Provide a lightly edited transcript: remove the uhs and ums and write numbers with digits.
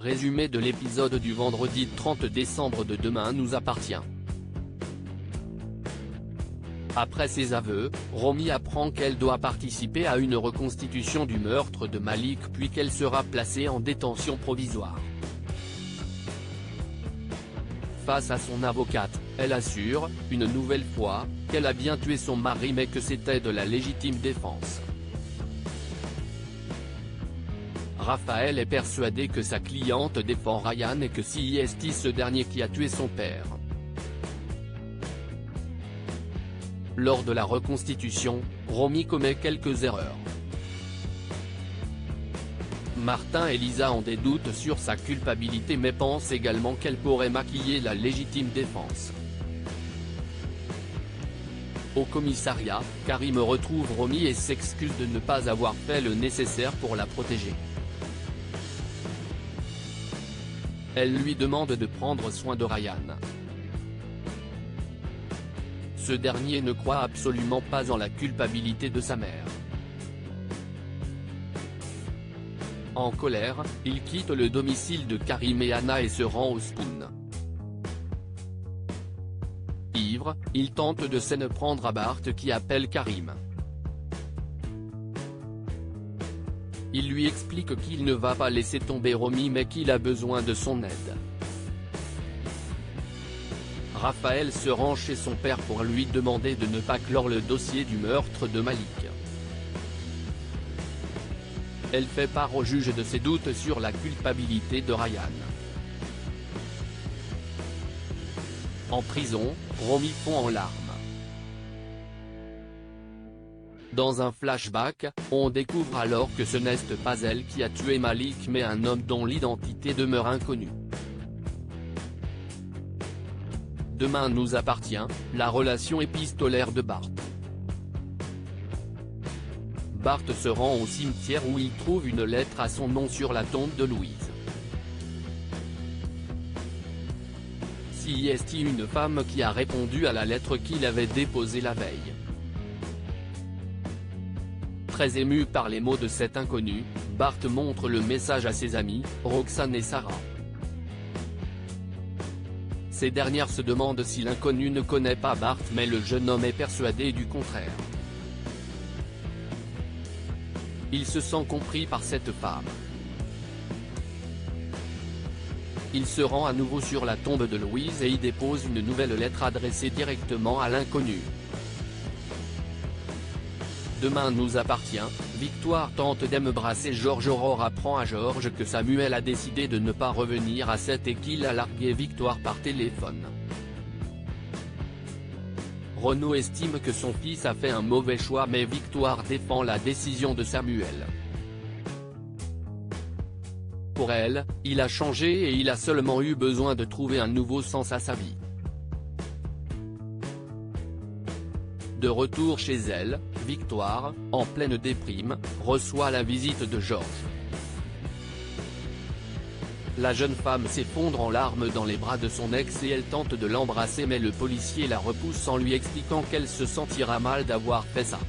Résumé de l'épisode du vendredi 30 décembre de Demain nous appartient. Après ses aveux, Romy apprend qu'elle doit participer à une reconstitution du meurtre de Malik puis qu'elle sera placée en détention provisoire. Face à son avocate, elle assure, une nouvelle fois, qu'elle a bien tué son mari mais que c'était de la légitime défense. Raphaël est persuadé que sa cliente défend Ryan et que c'est ce dernier qui a tué son père. Lors de la reconstitution, Romy commet quelques erreurs. Martin et Lisa ont des doutes sur sa culpabilité mais pensent également qu'elle pourrait maquiller la légitime défense. Au commissariat, Karim retrouve Romy et s'excuse de ne pas avoir fait le nécessaire pour la protéger. Elle lui demande de prendre soin de Ryan. Ce dernier ne croit absolument pas en la culpabilité de sa mère. En colère, il quitte le domicile de Karim et Anna et se rend au Spoon. Ivre, il tente de s'en prendre à Bart qui appelle Karim. Il lui explique qu'il ne va pas laisser tomber Romy mais qu'il a besoin de son aide. Raphaël se rend chez son père pour lui demander de ne pas clore le dossier du meurtre de Malik. Elle fait part au juge de ses doutes sur la culpabilité de Ryan. En prison, Romy fond en larmes. Dans un flashback, on découvre alors que ce n'est pas elle qui a tué Malik mais un homme dont l'identité demeure inconnue. Demain nous appartient, la relation épistolaire de Bart. Bart se rend au cimetière où il trouve une lettre à son nom sur la tombe de Louise. C'est une femme qui a répondu à la lettre qu'il avait déposée la veille. Très ému par les mots de cet inconnu, Bart montre le message à ses amis, Roxane et Sarah. Ces dernières se demandent si l'inconnu ne connaît pas Bart mais le jeune homme est persuadé du contraire. Il se sent compris par cette femme. Il se rend à nouveau sur la tombe de Louise et y dépose une nouvelle lettre adressée directement à l'inconnu. Demain nous appartient, Victoire tente d'embrasser George. Aurore apprend à George que Samuel a décidé de ne pas revenir à Seth et qu'il a largué Victoire par téléphone. Renaud estime que son fils a fait un mauvais choix mais Victoire défend la décision de Samuel. Pour elle, il a changé et il a seulement eu besoin de trouver un nouveau sens à sa vie. De retour chez elle, Victoire, en pleine déprime, reçoit la visite de George. La jeune femme s'effondre en larmes dans les bras de son ex et elle tente de l'embrasser mais le policier la repousse en lui expliquant qu'elle se sentira mal d'avoir fait ça.